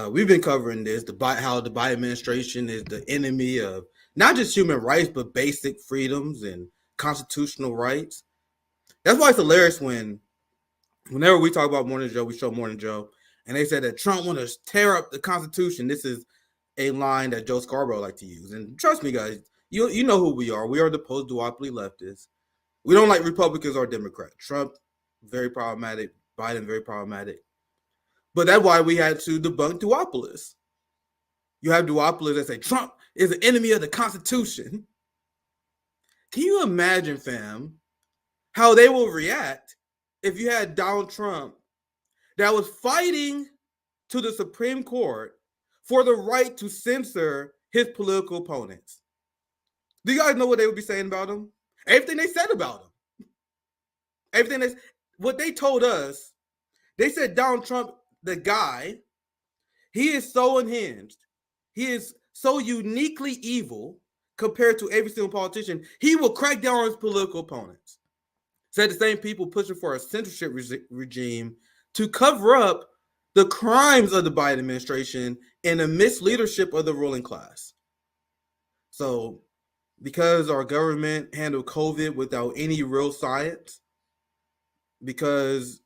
we've been covering this, how the Biden administration is the enemy of not just human rights, but basic freedoms and constitutional rights. That's why it's hilarious whenever we talk about Morning Joe, we show Morning Joe, and they said that Trump want to tear up the Constitution. This is a line that Joe Scarborough like to use. And trust me, guys, you know who we are. We are the post-duopoly leftists. We don't like Republicans or Democrats. Trump, very problematic. Biden, very problematic. But that's why we had to debunk duopolists. You have duopolists that say Trump is an enemy of the Constitution. Can you imagine, fam, how they will react if you had Donald Trump that was fighting to the Supreme Court for the right to censor his political opponents? Do you guys know what they would be saying about him? Everything they said about him. What they told us, they said Donald Trump, the guy, he is so unhinged. He is so uniquely evil compared to every single politician. He will crack down on his political opponents. Said the same people pushing for a censorship regime to cover up the crimes of the Biden administration and the misleadership of the ruling class. So, because our government handled COVID without any real science, because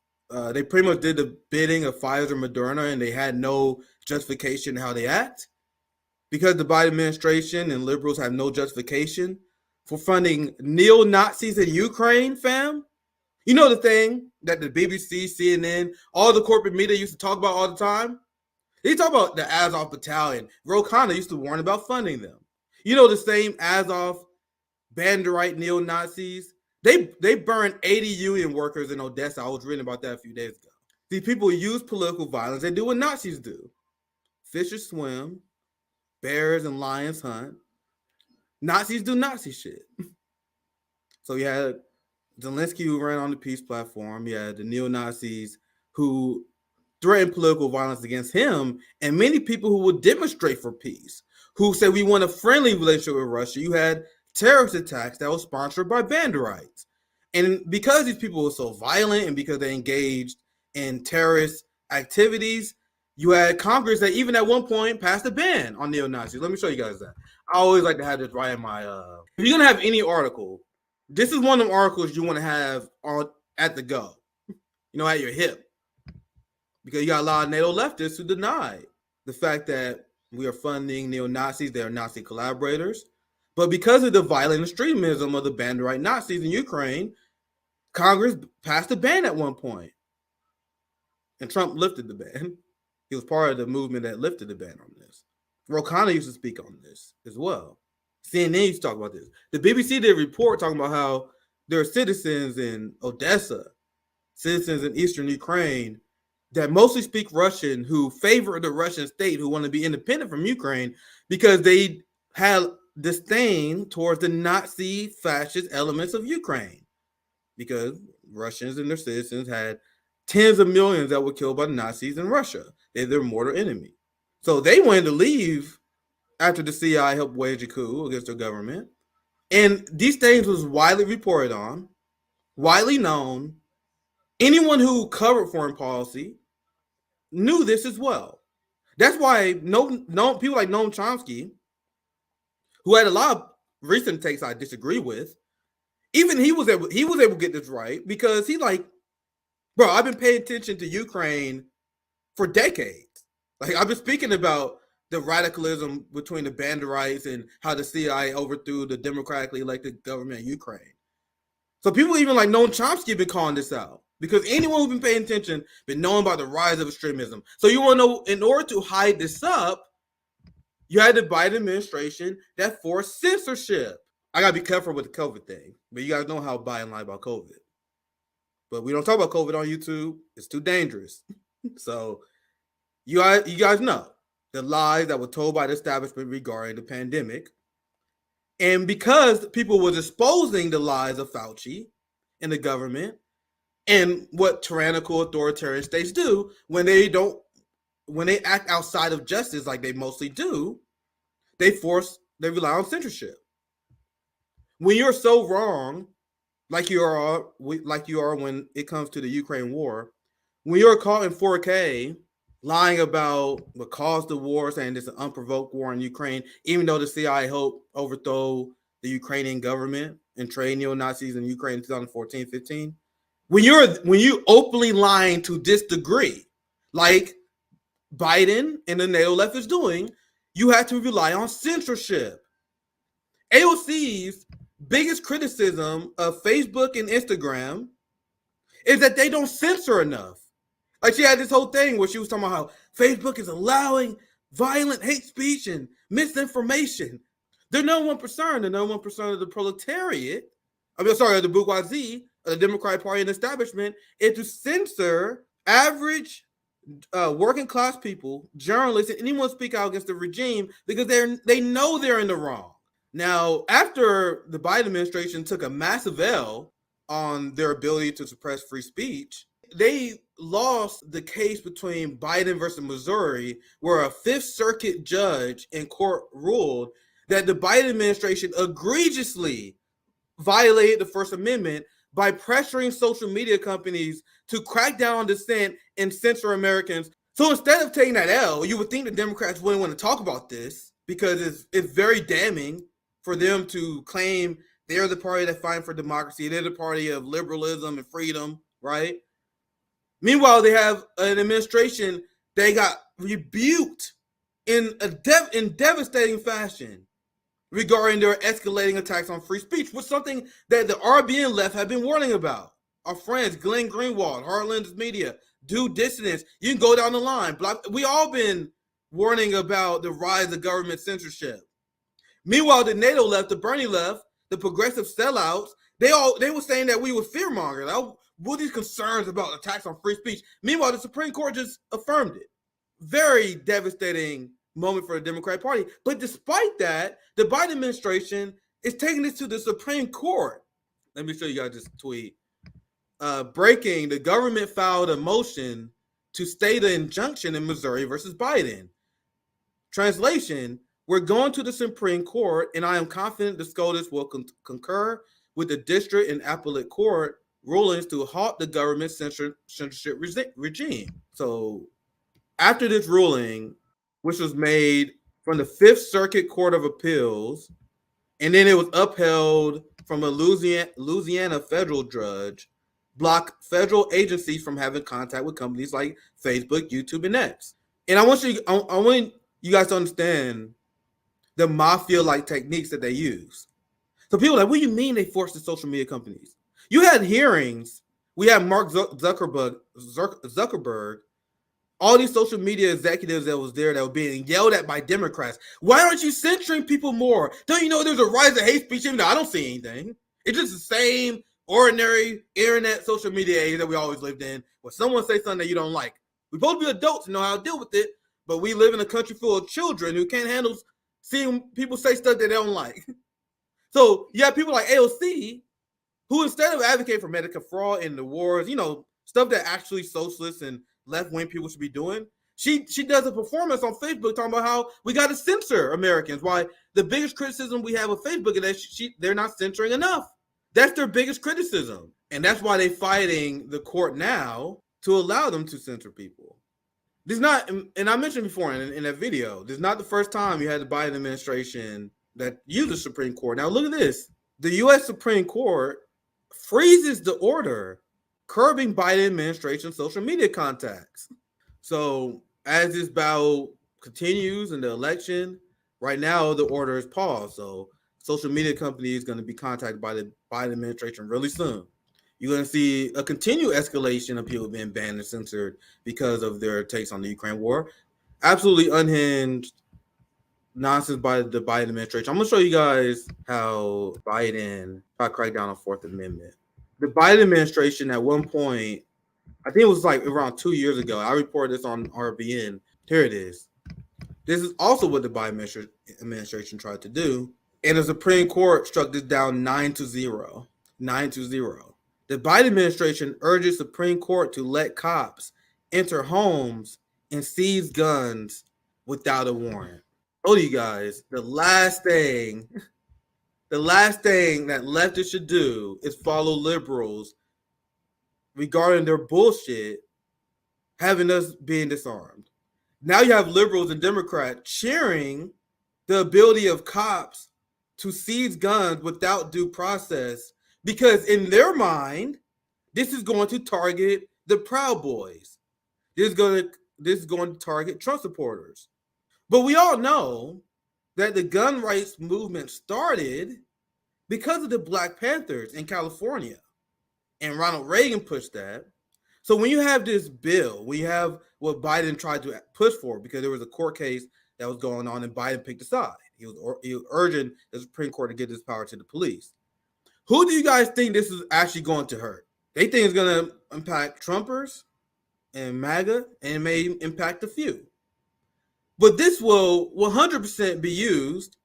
they pretty much did the bidding of Pfizer and Moderna and they had no justification in how they act, because the Biden administration and liberals have no justification for funding neo-Nazis in Ukraine, fam. You know the thing that the BBC, CNN, all the corporate media used to talk about all the time? They talk about the Azov Battalion. Ro Khanna used to warn about funding them. You know the same Azov Banderite neo-Nazis? They burned 80 union workers in Odessa. I was reading about that a few days ago. These people use political violence. They do what Nazis do. Fishes swim. Bears and lions hunt. Nazis do Nazi shit. So you had Zelensky who ran on the peace platform. You had the neo-Nazis who threatened political violence against him, and many people who would demonstrate for peace, who said we want a friendly relationship with Russia. You had terrorist attacks that was sponsored by Banderites. And because these people were so violent and because they engaged in terrorist activities, you had Congress that even at one point passed a ban on neo-Nazis. Let me show you guys that. I always like to have this right in my... If you're going to have any article, this is one of them articles you want to have at the go, at your hip. Because you got a lot of NATO leftists who deny the fact that we are funding neo-Nazis. They are Nazi collaborators. But because of the violent extremism of the Banderite Nazis in Ukraine, Congress passed a ban at one point. And Trump lifted the ban. He was part of the movement that lifted the ban on this. Ro Khanna used to speak on this as well. CNN used to talk about this. The BBC did a report talking about how there are citizens in Odessa, citizens in eastern Ukraine that mostly speak Russian who favor the Russian state, who want to be independent from Ukraine because they had disdain towards the Nazi fascist elements of Ukraine, because Russians and their citizens had tens of millions that were killed by the Nazis in Russia. They're their mortal enemy. So they wanted to leave after the CIA helped wage a coup against their government. And these things was widely reported on, widely known. Anyone who covered foreign policy knew this as well. That's why no people like Noam Chomsky, who had a lot of recent takes I disagree with, even he was able to get this right, because he's like, bro, I've been paying attention to Ukraine for decades. Like, I've been speaking about the radicalism between the Banderites and how the CIA overthrew the democratically elected government of Ukraine. So people even like Noam Chomsky have been calling this out, because anyone who's been paying attention been knowing about the rise of extremism. So you want to know, in order to hide this up, you had the Biden administration that forced censorship. I got to be careful with the COVID thing, but you guys know how Biden lied about COVID. But we don't talk about COVID on YouTube. It's too dangerous. So you guys know the lies that were told by the establishment regarding the pandemic. And because people was exposing the lies of Fauci and the government and what tyrannical authoritarian states do when they act outside of justice like they mostly do, they rely on censorship. When you're so wrong, like you are when it comes to the Ukraine war, when you're caught in 4K lying about what caused the war, saying it's an unprovoked war in Ukraine, even though the CIA helped overthrow the Ukrainian government and train neo-Nazis in Ukraine in 2014-15. When you openly lying to this degree, like Biden and the NATO left is doing, you have to rely on censorship. AOC's biggest criticism of Facebook and Instagram is that they don't censor enough. Like she had this whole thing where she was talking about how Facebook is allowing violent hate speech and misinformation. The number one concern of the proletariat, the bourgeoisie, of the Democratic Party and establishment, is to censor average working class people, journalists, and anyone speak out against the regime because they know they're in the wrong. Now, after the Biden administration took a massive L on their ability to suppress free speech, they lost the case between Biden versus Missouri, where a Fifth Circuit judge in court ruled that the Biden administration egregiously violated the First Amendment by pressuring social media companies to crack down on dissent and censor Americans. So instead of taking that L, you would think the Democrats wouldn't want to talk about this because it's very damning for them to claim they're the party that fight for democracy. They're the party of liberalism and freedom, right? Meanwhile, they have an administration that got rebuked in devastating fashion regarding their escalating attacks on free speech, was something that the RBN left have been warning about. Our friends, Glenn Greenwald, Heartland Media, Dissent, you can go down the line. We all been warning about the rise of government censorship. Meanwhile, the NATO left, the Bernie left, the progressive sellouts, they were saying that we were fear-mongering. What are these concerns about attacks on free speech? Meanwhile, the Supreme Court just affirmed it. Very devastating moment for the Democratic Party. But despite that, the Biden administration is taking this to the Supreme Court. Let me show you guys this tweet. Breaking, the government filed a motion to stay the injunction in Missouri versus Biden. Translation, we're going to the Supreme Court, and I am confident the SCOTUS will concur with the district and appellate court rulings to halt the government censorship regime. So after this ruling, which was made from the Fifth Circuit Court of Appeals, and then it was upheld from a Louisiana federal judge, blocked federal agencies from having contact with companies like Facebook, YouTube, and X. And I want you guys to understand the mafia-like techniques that they use. So people are like, what do you mean they forced the social media companies? You had hearings. We had Mark Zuckerberg, all these social media executives that was there that were being yelled at by Democrats. Why aren't you censoring people more? Don't you know there's a rise of hate speech? Even though I don't see anything. It's just the same ordinary internet social media age that we always lived in, where someone says something that you don't like. We're supposed to be adults and know how to deal with it, but we live in a country full of children who can't handle seeing people say stuff that they don't like. So you have people like AOC, who instead of advocating for medical fraud and the wars, stuff that actually socialists and left-wing people should be doing, she does a performance on Facebook talking about how we got to censor Americans. Why the biggest criticism we have of Facebook is that they're not censoring enough. That's their biggest criticism. And that's why they're fighting the court now to allow them to censor people. This is not, and I mentioned before in that video, this is not the first time you had the Biden administration that used the Supreme Court. Now look at this. The U.S. Supreme Court freezes the order curbing Biden administration social media contacts. So as this battle continues in the election, right now the order is paused. So social media company is going to be contacted by the Biden administration really soon. You're going to see a continued escalation of people being banned and censored because of their takes on the Ukraine war. Absolutely unhinged nonsense by the Biden administration. I'm going to show you guys how Biden tried to crack down on Fourth Amendment. The Biden administration at one point, I think it was like around 2 years ago, I reported this on RBN. Here it is. This is also what the Biden administration tried to do. And the Supreme Court struck this down 9-0. 9-0. The Biden administration urges Supreme Court to let cops enter homes and seize guns without a warrant. I told you guys, the last thing that leftists should do is follow liberals regarding their bullshit, having us being disarmed. Now you have liberals and Democrats cheering the ability of cops to seize guns without due process because in their mind, this is going to target the Proud Boys. This is going to target Trump supporters. But we all know that the gun rights movement started because of the Black Panthers in California. And Ronald Reagan pushed that. So when you have this bill, we have what Biden tried to push for because there was a court case that was going on and Biden picked a side. He was urging the Supreme Court to give this power to the police. Who do you guys think this is actually going to hurt? They think it's going to impact Trumpers and MAGA, and it may impact a few. But this will 100% be used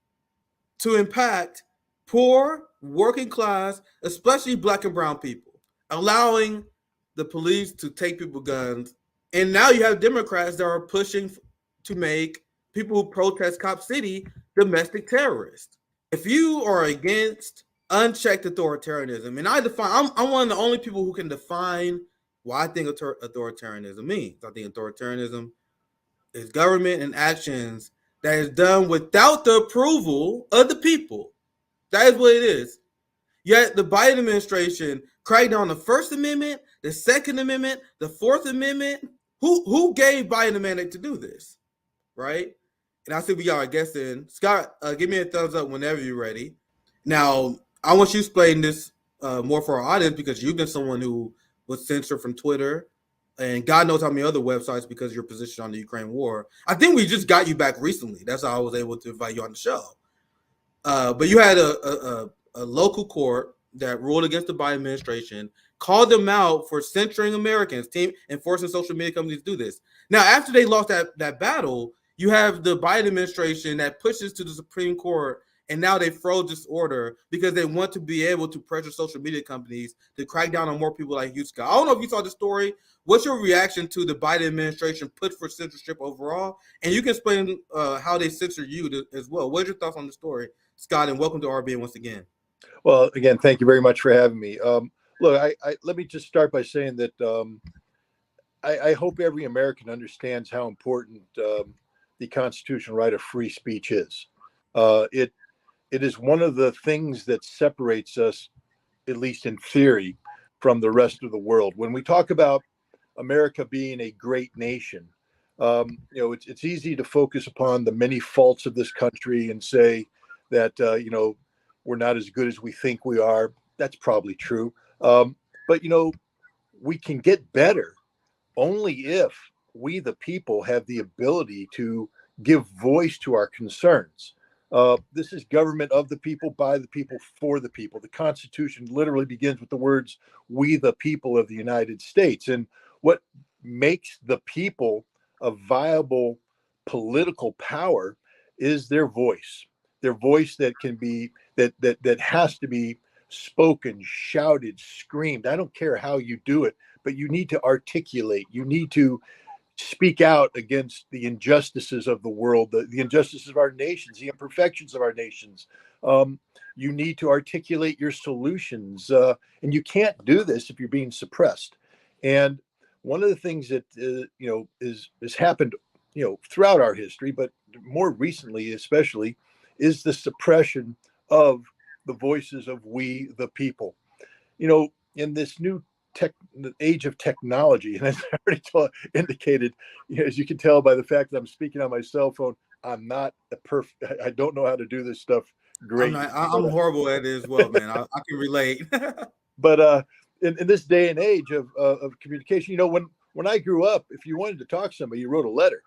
to impact poor, working class, especially Black and brown people, allowing the police to take people's guns. And now you have Democrats that are pushing to make people who protest Cop City domestic terrorists. If you are against unchecked authoritarianism, and I'm one of the only people who can define what I think authoritarianism means. I think authoritarianism is government and actions that is done without the approval of the people. That is what it is. Yet the Biden administration cracked down the First Amendment, the Second Amendment, the Fourth Amendment. Who gave Biden the mandate to do this, right? And I see we got our guest in. Scott, give me a thumbs up whenever you're ready. Now, I want you to explain this more for our audience because you've been someone who was censored from Twitter and God knows how many other websites because of your position on the Ukraine war. I think we just got you back recently. That's how I was able to invite you on the show. But you had a local court that ruled against the Biden administration, called them out for censoring Americans, and forcing social media companies to do this. Now, after they lost that battle, you have the Biden administration that pushes to the Supreme Court, and now they froze this order because they want to be able to pressure social media companies to crack down on more people like you, Scott. I don't know if you saw the story. What's your reaction to the Biden administration push for censorship overall? And you can explain how they censored you as well. What's your thoughts on the story, Scott? And welcome to RBN once again. Well, again, thank you very much for having me. Look, let me just start by saying that I hope every American understands how important the constitutional right of free speech is. It is one of the things that separates us, at least in theory, from the rest of the world. When we talk about America being a great nation, it's easy to focus upon the many faults of this country and say that, we're not as good as we think we are. That's probably true. But, we can get better only if we, the people, have the ability to give voice to our concerns. This is government of the people, by the people, for the people. The Constitution literally begins with the words, we, the people of the United States. And what makes the people a viable political power is their voice that can be, that has to be spoken, shouted, screamed. I don't care how you do it, but you need to articulate. You need to speak out against the injustices of the world, the injustices of our nations, the imperfections of our nations. You need to articulate your solutions, and you can't do this if you're being suppressed. And one of the things that has happened, throughout our history, but more recently, especially, is the suppression of the voices of we, the people. In this new age of technology, and as I already indicated, as you can tell by the fact that I'm speaking on my cell phone, I'm not I don't know how to do this stuff great. I'm horrible at it as well, man. I can relate. But in this day and age of communication, when I grew up, if you wanted to talk to somebody, you wrote a letter,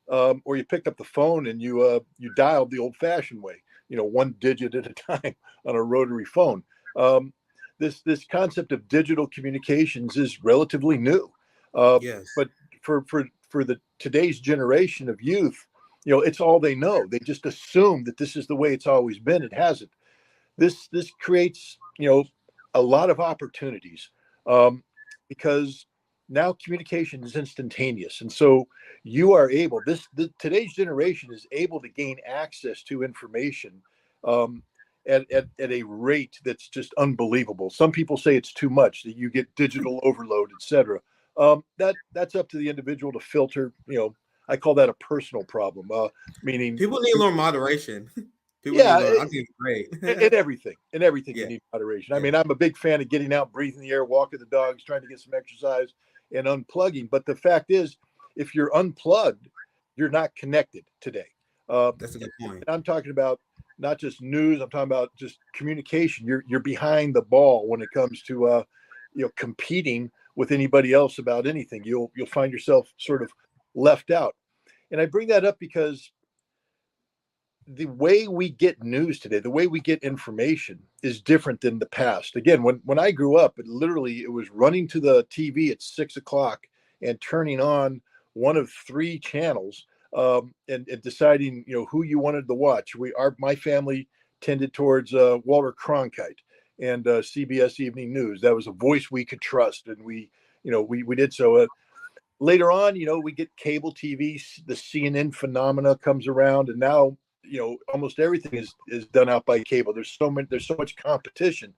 or you picked up the phone and you dialed the old-fashioned way, one digit at a time on a rotary phone. This concept of digital communications is relatively new. Yes. But for the today's generation of youth, it's all they know. They just assume that this is the way it's always been. It hasn't. This creates, a lot of opportunities, because now communication is instantaneous. And so you are able, today's generation is able to gain access to information at a rate that's just unbelievable. Some people say it's too much, that you get digital overload, et cetera. That's up to the individual to filter, I call that a personal problem. Meaning people need to learn moderation. People need yeah, to learn. I think it's great. in everything you Yeah, need moderation. I yeah. mean, I'm a big fan of getting out, breathing the air, walking the dogs, trying to get some exercise, and unplugging. But the fact is, if you're unplugged, you're not connected today. That's a good point. And I'm talking about not just news. I'm talking about just communication. You're behind the ball when it comes to competing with anybody else about anything. You'll find yourself sort of left out. And I bring that up because the way we get news today, the way we get information is different than the past. Again, when I grew up, it was running to the TV at 6 o'clock and turning on one of three channels, and deciding who you wanted to watch. My family tended towards Walter Cronkite and CBS Evening News. That was a voice we could trust, and we did so. Later on, we get cable TV. The CNN phenomena comes around, and now almost everything is done out by cable. There's so much competition,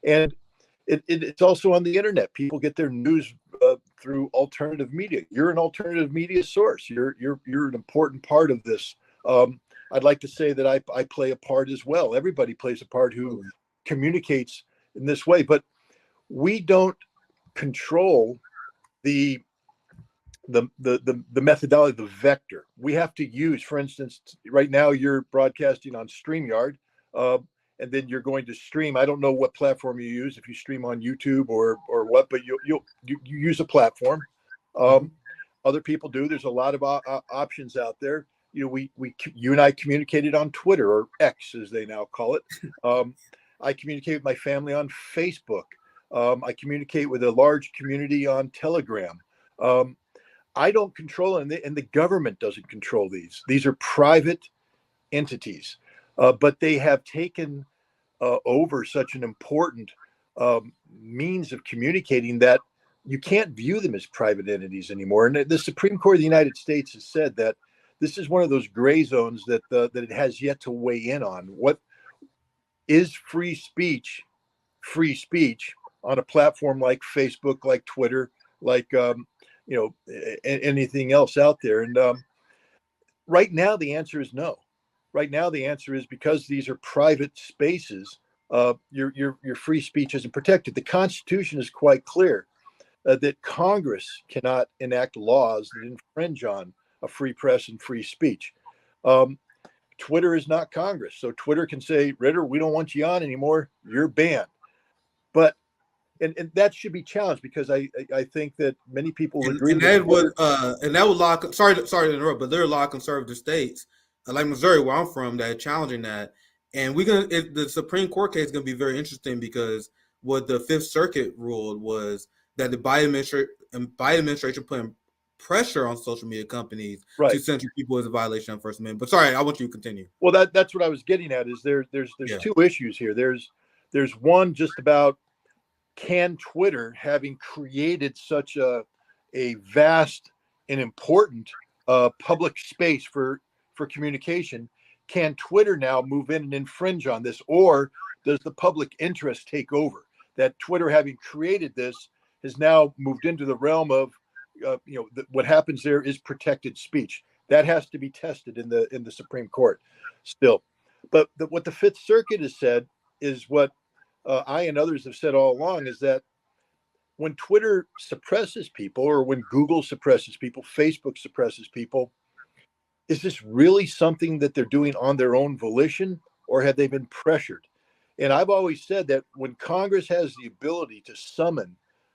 and it's also on the internet. People get their news through alternative media. You're an alternative media source. You're an important part of this. I'd like to say that I play a part as well. Everybody plays a part who communicates in this way, but we don't control the methodology, the vector. We have to use, for instance, right now you're broadcasting on StreamYard, and then you're going to stream. I don't know what platform you use, if you stream on YouTube or what, but you use a platform. Other people do. There's a lot of options out there. You and I communicated on Twitter, or X as they now call it. I communicate with my family on Facebook. I communicate with a large community on Telegram. I don't control it, and the government doesn't control these. These are private entities, but they have taken over such an important means of communicating that you can't view them as private entities anymore. And the Supreme Court of the United States has said that this is one of those gray zones that it has yet to weigh in on. What is free speech? Free speech on a platform like Facebook, like Twitter, like anything else out there. And right now the answer is no. Right now the answer is, because these are private spaces, your free speech isn't protected. The Constitution is quite clear that Congress cannot enact laws that infringe on a free press and free speech. Twitter is not Congress, so Twitter can say, Ritter, we don't want you on anymore, you're banned. But and that should be challenged, because I think that many people agree. And that would lock. Sorry to interrupt, but there are a lot of conservative states, like Missouri, where I'm from, that are challenging that. And the Supreme Court case is gonna be very interesting, because what the Fifth Circuit ruled was that the Biden administration putting pressure on social media companies to censor people is a violation of First Amendment. But sorry, I want you to continue. Well, that's what I was getting at. Is there's two issues here. There's one just about, can Twitter, having created such a vast and important public space for communication, can Twitter now move in and infringe on this, or does the public interest take over? That Twitter, having created this, has now moved into the realm of what happens there is protected speech. That has to be tested in the Supreme Court still. But what the Fifth Circuit has said is what I and others have said all along, is that when Twitter suppresses people, or when Google suppresses people, Facebook suppresses people, is this really something that they're doing on their own volition, or have they been pressured? And I've always said that when Congress has the ability to summon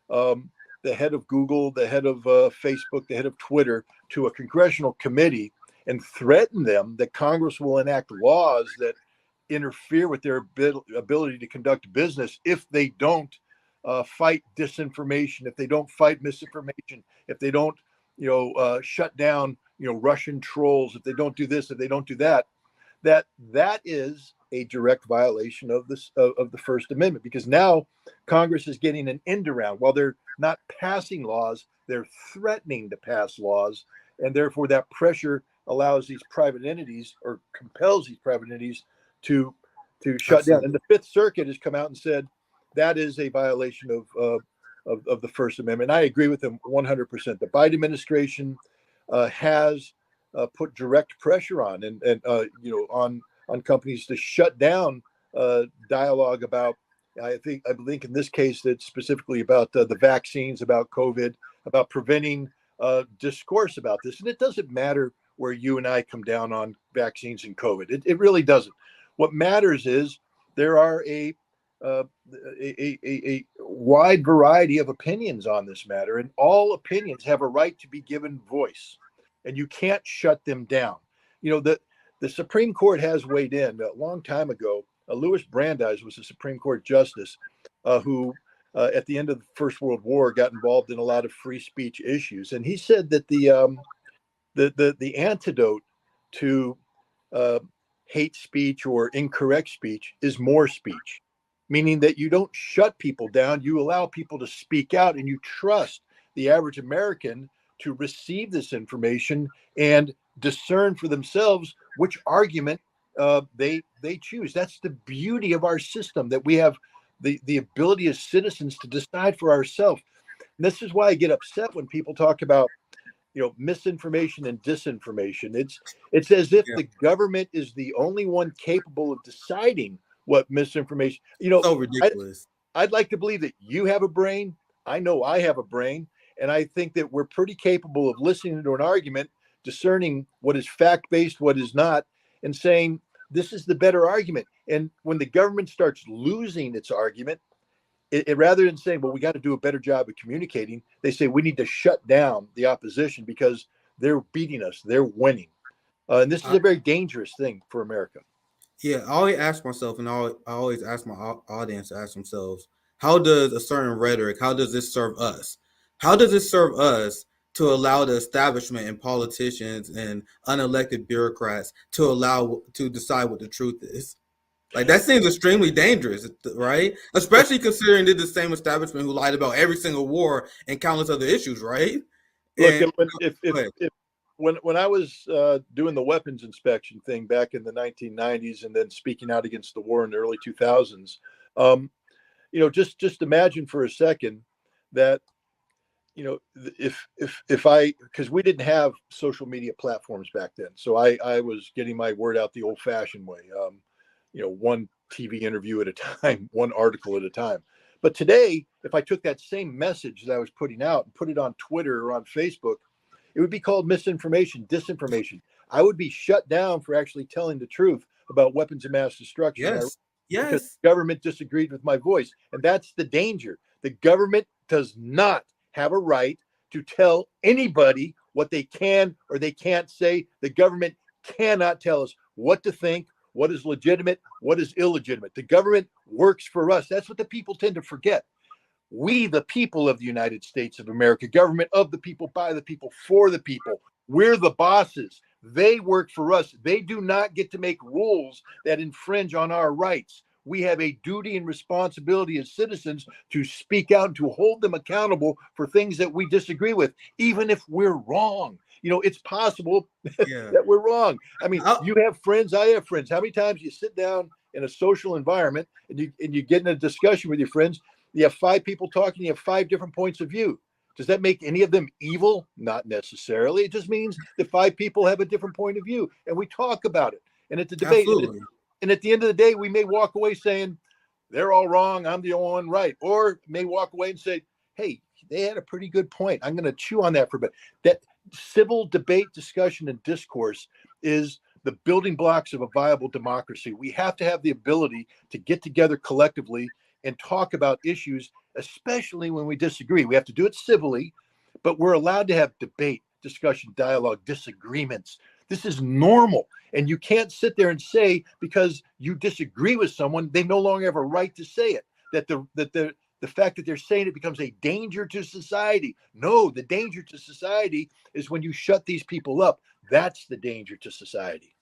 the head of Google, the head of Facebook, the head of Twitter to a congressional committee and threaten them that Congress will enact laws that interfere with their ability to conduct business if they don't fight disinformation, if they don't fight misinformation, if they don't shut down Russian trolls, if they don't do this, if they don't do that, that is a direct violation of the First Amendment, because now Congress is getting an end around. While they're not passing laws, they're threatening to pass laws, and therefore that pressure allows these private entities, or compels these private entities to shut down. And the Fifth Circuit has come out and said that is a violation of the First Amendment. And I agree with them 100%. The Biden administration has put direct pressure on and on companies to shut down dialogue about. I think in this case that's specifically about the vaccines, about COVID, about preventing discourse about this. And it doesn't matter where you and I come down on vaccines and COVID. It really doesn't. What matters is there are a wide variety of opinions on this matter, and all opinions have a right to be given voice, and you can't shut them down. The Supreme Court has weighed in a long time ago. Louis Brandeis was a Supreme Court justice who, at the end of the First World War, got involved in a lot of free speech issues, and he said that the antidote to hate speech or incorrect speech is more speech, meaning that you don't shut people down, you allow people to speak out, and you trust the average American to receive this information and discern for themselves which argument they choose. That's the beauty of our system, that we have the ability as citizens to decide for ourselves. And this is why I get upset when people talk about misinformation and disinformation. It's as if the government is the only one capable of deciding what misinformation. So ridiculous. I'd like to believe that you have a brain. I know I have a brain, and I think that we're pretty capable of listening to an argument, discerning what is fact-based, what is not, and saying this is the better argument. And when the government starts losing its argument, it rather than saying, well, we got to do a better job of communicating, they say we need to shut down the opposition because they're beating us, they're winning. And this is a very dangerous thing for America. Yeah, I always ask myself, and I always ask my audience to ask themselves, how does a certain rhetoric, how does this serve us? How does it serve us to allow the establishment and politicians and unelected bureaucrats to decide what the truth is? Like, that seems extremely dangerous, right? Especially considering they're the same establishment who lied about every single war and countless other issues, right? Look, when I was doing the weapons inspection thing back in the 1990s, and then speaking out against the war in the early 2000s, just imagine for a second that because we didn't have social media platforms back then, so I was getting my word out the old-fashioned way. One TV interview at a time, one article at a time. But today, if I took that same message that I was putting out and put it on Twitter or on Facebook, it would be called misinformation, disinformation. I would be shut down for actually telling the truth about weapons of mass destruction. Yes. Because the government disagreed with my voice. And that's the danger. The government does not have a right to tell anybody what they can or they can't say. The government cannot tell us what to think, what is legitimate, what is illegitimate. The government works for us. That's what the people tend to forget. We, the people of the United States of America, government of the people, by the people, for the people, we're the bosses. They work for us. They do not get to make rules that infringe on our rights. We have a duty and responsibility as citizens to speak out and to hold them accountable for things that we disagree with, even if we're wrong. It's possible that we're wrong. I mean, you have friends, I have friends. How many times you sit down in a social environment and you get in a discussion with your friends, you have 5 people talking, you have 5 different points of view. Does that make any of them evil? Not necessarily. It just means that 5 people have a different point of view, and we talk about it. And it's a debate. And at the end of the day, we may walk away saying, they're all wrong, I'm the only one right. Or may walk away and say, hey, they had a pretty good point. I'm going to chew on that for a bit. That civil debate, discussion, and discourse is the building blocks of a viable democracy. We have to have the ability to get together collectively and talk about issues, especially when we disagree. We have to do it civilly, but we're allowed to have debate, discussion, dialogue, disagreements. This is normal. And you can't sit there and say, because you disagree with someone, they no longer have a right to say it. That the fact that they're saying it becomes a danger to society. No, the danger to society is when you shut these people up. That's the danger to society.